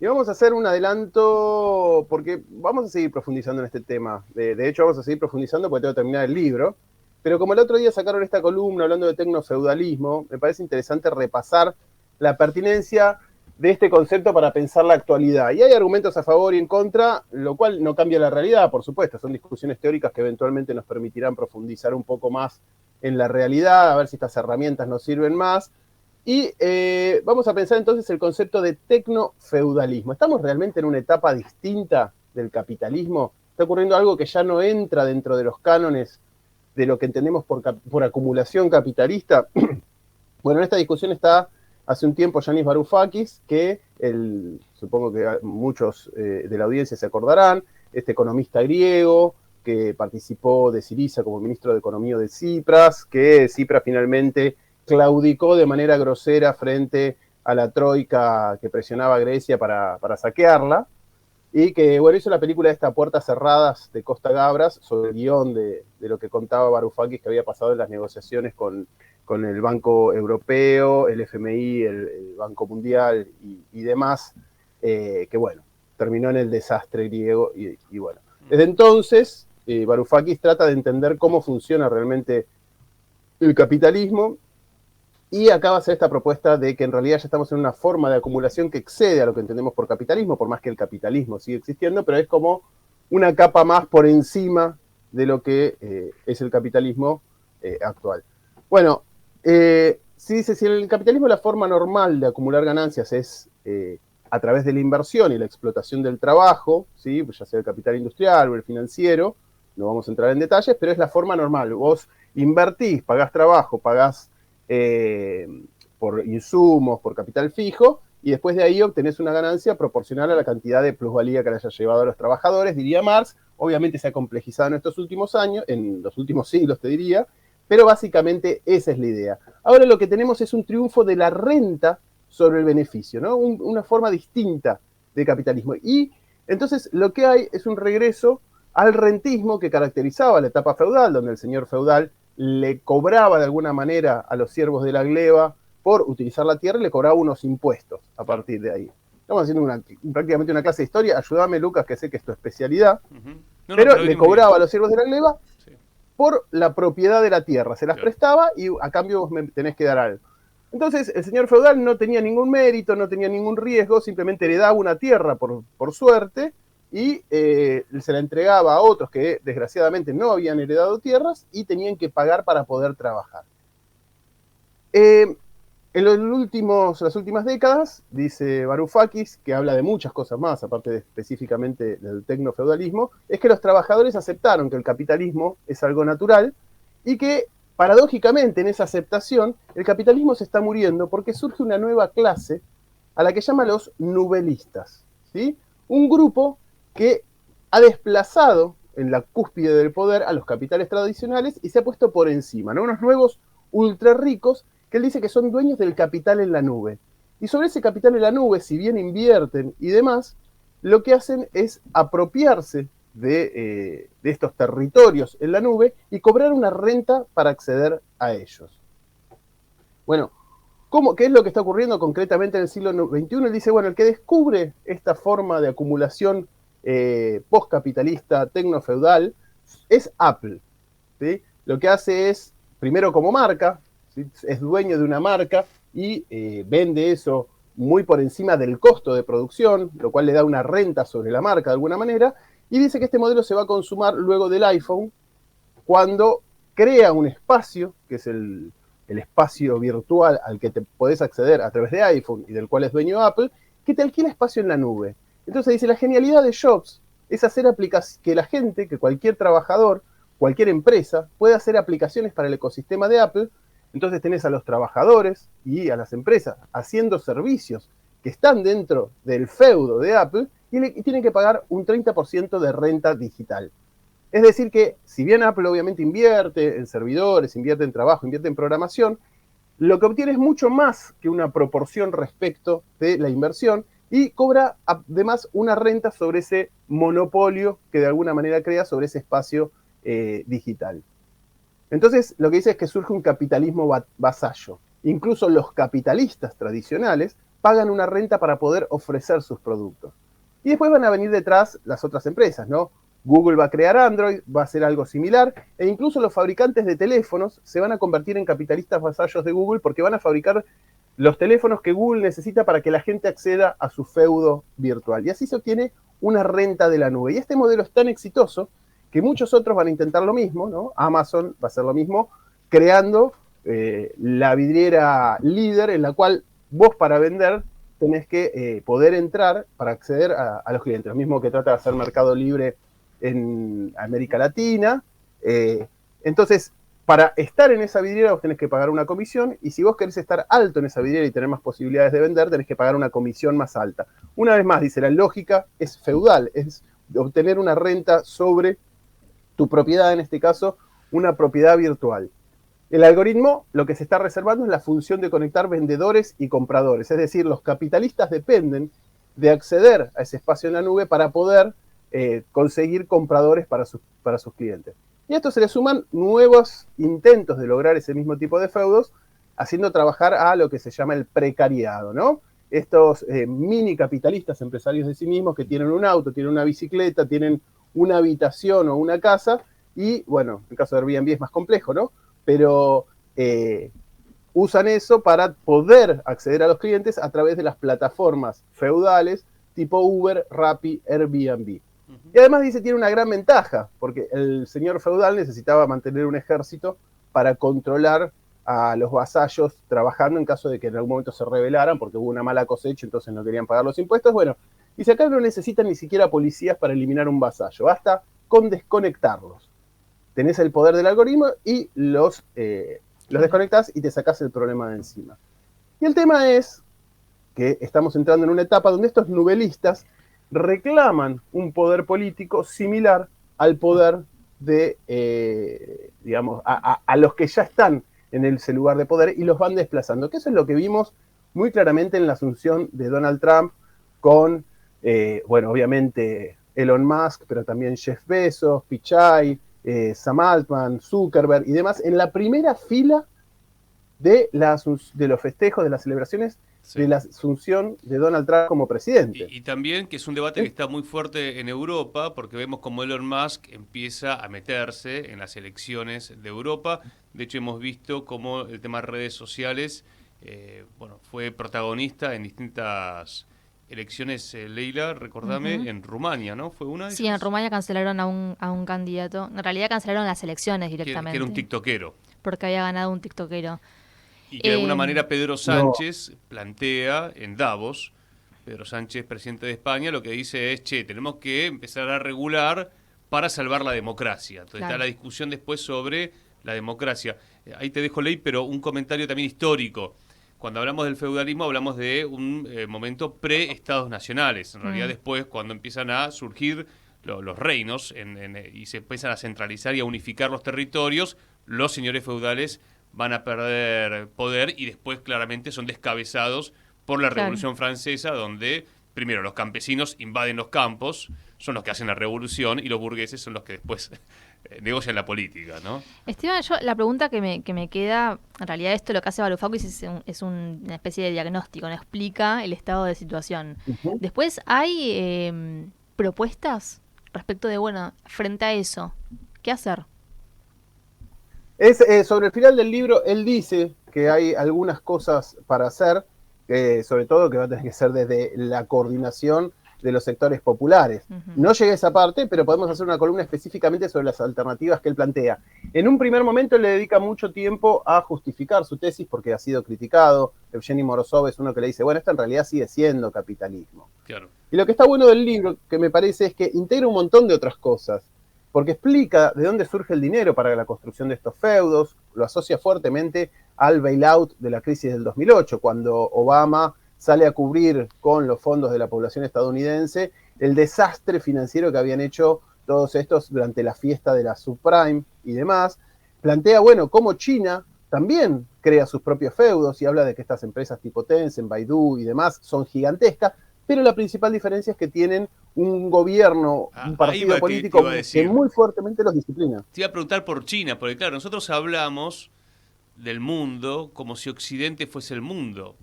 Y vamos a hacer un adelanto, porque vamos a seguir profundizando en este tema. De hecho, vamos a seguir profundizando porque tengo que terminar el libro. Pero como el otro día sacaron esta columna hablando de tecnofeudalismo, me parece interesante repasar la pertinencia de este concepto para pensar la actualidad. Y hay argumentos a favor y en contra, lo cual no cambia la realidad, por supuesto. Son discusiones teóricas que eventualmente nos permitirán profundizar un poco más en la realidad, a ver si estas herramientas nos sirven más. Y vamos a pensar entonces el concepto de tecnofeudalismo. ¿Estamos realmente en una etapa distinta del capitalismo? ¿Está ocurriendo algo que ya no entra dentro de los cánones de lo que entendemos por acumulación capitalista? Bueno, en esta discusión está hace un tiempo Yanis Varoufakis, que supongo que muchos de la audiencia se acordarán, este economista griego que participó de Syriza como ministro de Economía de Tsipras, que Tsipras finalmente claudicó de manera grosera frente a la troika que presionaba a Grecia para saquearla, y que, bueno, hizo la película esta Puertas Cerradas de Costa Gabras sobre el guión de lo que contaba Varoufakis que había pasado en las negociaciones con el Banco Europeo, el FMI, el Banco Mundial y demás, que, bueno, terminó en el desastre griego y bueno. Desde entonces, Varoufakis trata de entender cómo funciona realmente el capitalismo. Y acaba de hacer esta propuesta de que en realidad ya estamos en una forma de acumulación que excede a lo que entendemos por capitalismo, por más que el capitalismo sigue existiendo, pero es como una capa más por encima de lo que es el capitalismo actual. Bueno, si el capitalismo, la forma normal de acumular ganancias es a través de la inversión y la explotación del trabajo, ¿sí? Ya sea el capital industrial o el financiero, no vamos a entrar en detalles, pero es la forma normal. Vos invertís, pagás trabajo, pagás por insumos, por capital fijo, y después de ahí obtenés una ganancia proporcional a la cantidad de plusvalía que le haya llevado a los trabajadores, diría Marx. Obviamente se ha complejizado en estos últimos años, en los últimos siglos te diría, pero básicamente esa es la idea. Ahora lo que tenemos es un triunfo de la renta sobre el beneficio, ¿no? Una forma distinta de capitalismo. Y entonces lo que hay es un regreso al rentismo que caracterizaba la etapa feudal, donde el señor feudal le cobraba de alguna manera a los siervos de la gleba por utilizar la tierra y le cobraba unos impuestos a partir de ahí. Estamos haciendo prácticamente una clase de historia. Ayúdame, Lucas, que sé que es tu especialidad. No, no, Pero pero le venimos bien. cobraba a los siervos de la gleba Sí, por la propiedad de la tierra. Se las claro. prestaba y a cambio vos me tenés que dar algo. Entonces, el señor feudal no tenía ningún mérito, no tenía ningún riesgo, simplemente heredaba una tierra por suerte y se la entregaba a otros que desgraciadamente no habían heredado tierras y tenían que pagar para poder trabajar. En las últimas décadas, dice Varoufakis, que habla de muchas cosas más, aparte específicamente del tecnofeudalismo, es que los trabajadores aceptaron que el capitalismo es algo natural y que, paradójicamente, en esa aceptación, el capitalismo se está muriendo porque surge una nueva clase a la que llama los nubelistas, ¿sí? Un grupo que ha desplazado en la cúspide del poder a los capitales tradicionales y se ha puesto por encima, ¿no? Unos nuevos ultra ricos que él dice que son dueños del capital en la nube. Y sobre ese capital en la nube, si bien invierten y demás, lo que hacen es apropiarse de estos territorios en la nube y cobrar una renta para acceder a ellos. Bueno, ¿qué es lo que está ocurriendo concretamente en el siglo XXI? Él dice, bueno, el que descubre esta forma de acumulación postcapitalista, tecnofeudal, es Apple. ¿Sí? Lo que hace es, primero como marca, ¿sí? Es dueño de una marca y vende eso muy por encima del costo de producción, lo cual le da una renta sobre la marca de alguna manera, y dice que este modelo se va a consumar luego del iPhone, cuando crea un espacio, que es el espacio virtual al que te podés acceder a través de iPhone y del cual es dueño Apple, que te alquila espacio en la nube. Entonces dice, la genialidad de Jobs es hacer que la gente, que cualquier trabajador, cualquier empresa, pueda hacer aplicaciones para el ecosistema de Apple. Entonces tenés a los trabajadores y a las empresas haciendo servicios que están dentro del feudo de Apple y tienen que pagar un 30% de renta digital. Es decir que, si bien Apple obviamente invierte en servidores, invierte en trabajo, invierte en programación, lo que obtiene es mucho más que una proporción respecto de la inversión y cobra además una renta sobre ese monopolio que de alguna manera crea sobre ese espacio digital. Entonces, lo que dice es que surge un capitalismo vasallo. Incluso los capitalistas tradicionales pagan una renta para poder ofrecer sus productos. Y después van a venir detrás las otras empresas, ¿no? Google va a crear Android, va a hacer algo similar, e incluso los fabricantes de teléfonos se van a convertir en capitalistas vasallos de Google porque van a fabricar los teléfonos que Google necesita para que la gente acceda a su feudo virtual. Y así se obtiene una renta de la nube. Y este modelo es tan exitoso que muchos otros van a intentar lo mismo, ¿no? Amazon va a hacer lo mismo, creando la vidriera líder en la cual vos para vender tenés que poder entrar para acceder a los clientes. Lo mismo que trata de hacer Mercado Libre en América Latina. Entonces, para estar en esa vidriera vos tenés que pagar una comisión, y si vos querés estar alto en esa vidriera y tener más posibilidades de vender, tenés que pagar una comisión más alta. Una vez más, dice, la lógica es feudal, es obtener una renta sobre tu propiedad, en este caso, una propiedad virtual. El algoritmo lo que se está reservando es la función de conectar vendedores y compradores, es decir, los capitalistas dependen de acceder a ese espacio en la nube para poder conseguir compradores para sus clientes. Y a esto se le suman nuevos intentos de lograr ese mismo tipo de feudos, haciendo trabajar a lo que se llama el precariado, ¿no? Estos mini capitalistas empresarios de sí mismos que tienen un auto, tienen una bicicleta, tienen una habitación o una casa, y bueno, en el caso de Airbnb es más complejo, ¿no? Pero usan eso para poder acceder a los clientes a través de las plataformas feudales tipo Uber, Rappi, Airbnb. Y además dice, tiene una gran ventaja, porque el señor feudal necesitaba mantener un ejército para controlar a los vasallos trabajando en caso de que en algún momento se rebelaran porque hubo una mala cosecha, entonces no querían pagar los impuestos. Bueno, dice, acá no necesitan ni siquiera policías para eliminar un vasallo, basta con desconectarlos. Tenés el poder del algoritmo y los desconectás y te sacás el problema de encima. Y el tema es que estamos entrando en una etapa donde estos nubelistas reclaman un poder político similar al poder de, digamos, a los que ya están en ese lugar de poder y los van desplazando. Que eso es lo que vimos muy claramente en la asunción de Donald Trump con, bueno, obviamente Elon Musk, pero también Jeff Bezos, Pichai, Sam Altman, Zuckerberg y demás, en la primera fila de los festejos, de las celebraciones, sí, de la asunción de Donald Trump como presidente. Y también que es un debate que está muy fuerte en Europa, porque vemos como Elon Musk empieza a meterse en las elecciones de Europa. De hecho, hemos visto cómo el tema de redes sociales bueno, fue protagonista en distintas elecciones, Leila, recordame, en Rumania, ¿no? ¿Fue una de Sí, ellas? en Rumania cancelaron a un candidato. En realidad cancelaron las elecciones directamente. Que era un tiktokero. Porque había ganado un tiktokero. Y que de alguna manera Pedro Sánchez plantea en Davos, Pedro Sánchez, presidente de España, lo que dice es, che, tenemos que empezar a regular para salvar la democracia. Entonces está la discusión después sobre la democracia. Ahí te dejo, Ley, pero un comentario también histórico. Cuando hablamos del feudalismo hablamos de un momento pre-estados nacionales. En realidad después, cuando empiezan a surgir los reinos y se empiezan a centralizar y a unificar los territorios, los señores feudales van a perder poder y después claramente son descabezados por la Revolución Francesa, donde primero los campesinos invaden los campos, son los que hacen la revolución, y los burgueses son los que después negocian la política, ¿no? Esteban, la pregunta que me queda, en realidad esto lo que hace Varoufakis es una especie de diagnóstico, no explica el estado de situación. Después hay propuestas respecto de, bueno, frente a eso, ¿qué hacer? Sobre el final del libro, él dice que hay algunas cosas para hacer, sobre todo que va a tener que ser desde la coordinación de los sectores populares. No llegué a esa parte, pero podemos hacer una columna específicamente sobre las alternativas que él plantea. En un primer momento él le dedica mucho tiempo a justificar su tesis porque ha sido criticado. Evgeny Morozov es uno que le dice, bueno, esto en realidad sigue siendo capitalismo. Claro. Y lo que está bueno del libro, que me parece, es que integra un montón de otras cosas, porque explica de dónde surge el dinero para la construcción de estos feudos, lo asocia fuertemente al bailout de la crisis del 2008, cuando Obama sale a cubrir con los fondos de la población estadounidense el desastre financiero que habían hecho todos estos durante la fiesta de la subprime y demás. Plantea, bueno, cómo China también crea sus propios feudos y habla de que estas empresas tipo Tencent, Baidu y demás son gigantescas, pero la principal diferencia es que tienen un gobierno, un partido político que muy fuertemente los disciplina. Te iba a preguntar por China, porque claro, nosotros hablamos del mundo como si Occidente fuese el mundo,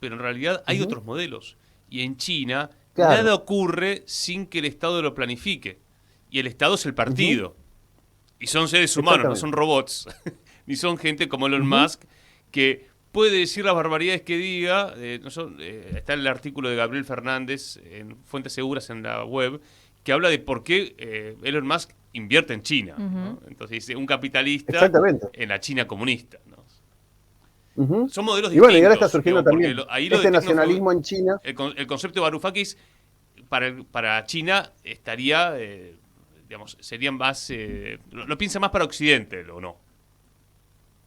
pero en realidad hay otros modelos. Y en China Claro. nada ocurre sin que el Estado lo planifique. Y el Estado es el partido. Y son seres humanos, no son robots. Ni son gente como Elon Musk, que puede decir las barbaridades que diga. Está el artículo de Gabriel Fernández en Fuentes Seguras en la web, que habla de por qué Elon Musk invierte en China. ¿no? Entonces dice, un capitalista en la China comunista. ¿no? Son modelos distintos. Y bueno, y ahora está surgiendo también este nacionalismo en China. El concepto de Varoufakis para China estaría, sería más... lo piensa más para Occidente, ¿o no?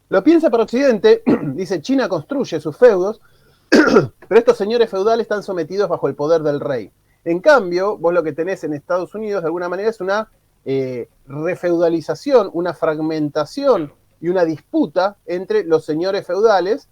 Lo piensa para Occidente, dice, China construye sus feudos, pero estos señores feudales están sometidos bajo el poder del rey. En cambio, vos lo que tenés en Estados Unidos, de alguna manera, es una refeudalización, una fragmentación y una disputa entre los señores feudales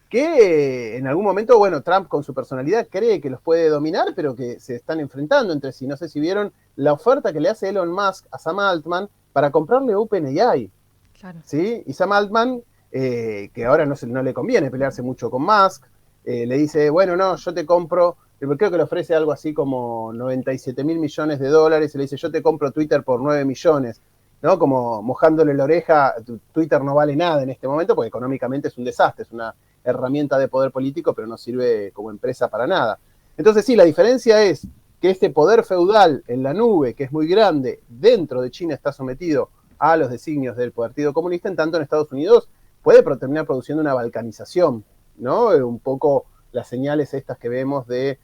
que en algún momento, bueno, Trump con su personalidad cree que los puede dominar, pero que se están enfrentando entre sí. No sé si vieron la oferta que le hace Elon Musk a Sam Altman para comprarle OpenAI. Claro. ¿Sí? Y Sam Altman, que ahora no le conviene pelearse mucho con Musk, le dice, bueno, no, yo te compro, creo que le ofrece algo así como 97 mil millones de dólares, y le dice, yo te compro Twitter por 9 millones, ¿no? Como mojándole la oreja, Twitter no vale nada en este momento, porque económicamente es un desastre, es una herramienta de poder político, pero no sirve como empresa para nada. Entonces sí, la diferencia es que este poder feudal en la nube, que es muy grande, dentro de China está sometido a los designios del Partido Comunista, en tanto en Estados Unidos puede terminar produciendo una balcanización, ¿no? Un poco las señales estas que vemos de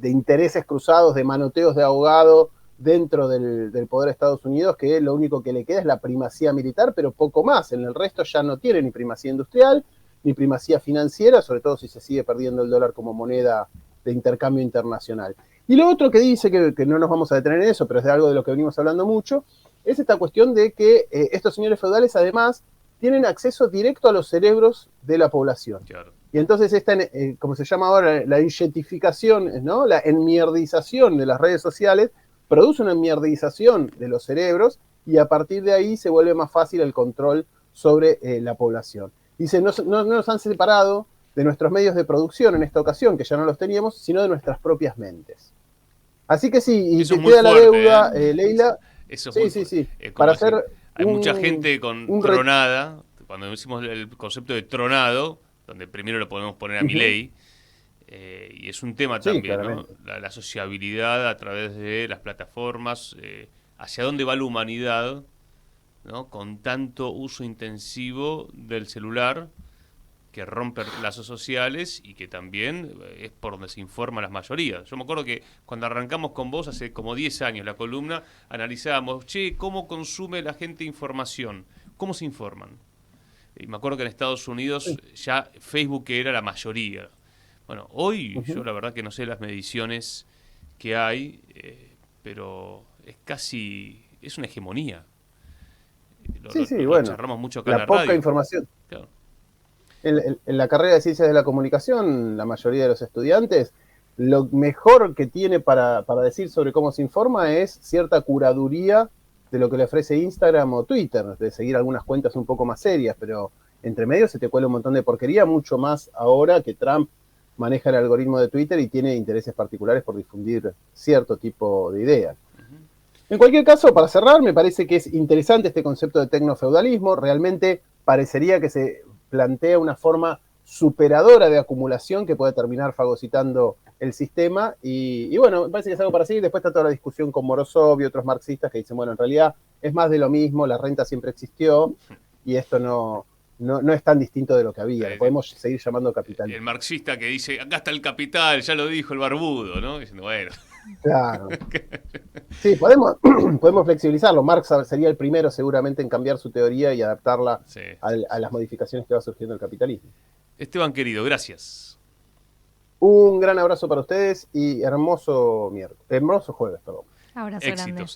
intereses cruzados, de manoteos de abogado dentro del poder de Estados Unidos, que lo único que le queda es la primacía militar, pero poco más. En el resto ya no tiene ni primacía industrial, ni primacía financiera, sobre todo si se sigue perdiendo el dólar como moneda de intercambio internacional. Y lo otro que dice, que no nos vamos a detener en eso, pero es de algo de lo que venimos hablando mucho, es esta cuestión de que estos señores feudales además tienen acceso directo a los cerebros de la población. Claro. Y entonces esta, como se llama ahora, la enjetificación, ¿no? La enmierdización de las redes sociales, produce una enmierdización de los cerebros y a partir de ahí se vuelve más fácil el control sobre la población. Dice, no nos han separado de nuestros medios de producción en esta ocasión, que ya no los teníamos, sino de nuestras propias mentes. Así que sí, y eso te queda la deuda, Leila. Eso sí. Para hacer hay mucha gente con tronada, cuando decimos el concepto de tronado, donde primero lo podemos poner a Milei, y es un tema también, ¿no? La sociabilidad a través de las plataformas, hacia dónde va la humanidad, ¿no? Con tanto uso intensivo del celular, que rompe lazos sociales y que también es por donde se informan las mayorías. Yo me acuerdo que cuando arrancamos con vos hace como 10 años la columna, analizábamos, ¿cómo consume la gente información? ¿Cómo se informan? Y me acuerdo que en Estados Unidos ya Facebook era la mayoría. Bueno, hoy yo la verdad que no sé las mediciones que hay, pero es una hegemonía. Bueno, charramos mucho acá en la poca radio. Información. Claro. En la carrera de Ciencias de la Comunicación, la mayoría de los estudiantes, lo mejor que tiene para decir sobre cómo se informa es cierta curaduría de lo que le ofrece Instagram o Twitter, de seguir algunas cuentas un poco más serias, pero entre medio se te cuela un montón de porquería, mucho más ahora que Trump maneja el algoritmo de Twitter y tiene intereses particulares por difundir cierto tipo de ideas. En cualquier caso, para cerrar, me parece que es interesante este concepto de tecnofeudalismo. Realmente parecería que se plantea una forma superadora de acumulación que puede terminar fagocitando el sistema. Y bueno, me parece que es algo para seguir. Después está toda la discusión con Morozov y otros marxistas que dicen, bueno, en realidad es más de lo mismo, la renta siempre existió y esto no es tan distinto de lo que había. Lo podemos seguir llamando capitalismo. El marxista que dice, acá está el capital, ya lo dijo el barbudo, ¿no? Diciendo, bueno. Claro. Sí, podemos flexibilizarlo. Marx sería el primero seguramente en cambiar su teoría y adaptarla a las modificaciones que va surgiendo el capitalismo. Esteban querido, gracias. Un gran abrazo para ustedes y hermoso jueves, perdón. Abrazo Éxitos. Grande.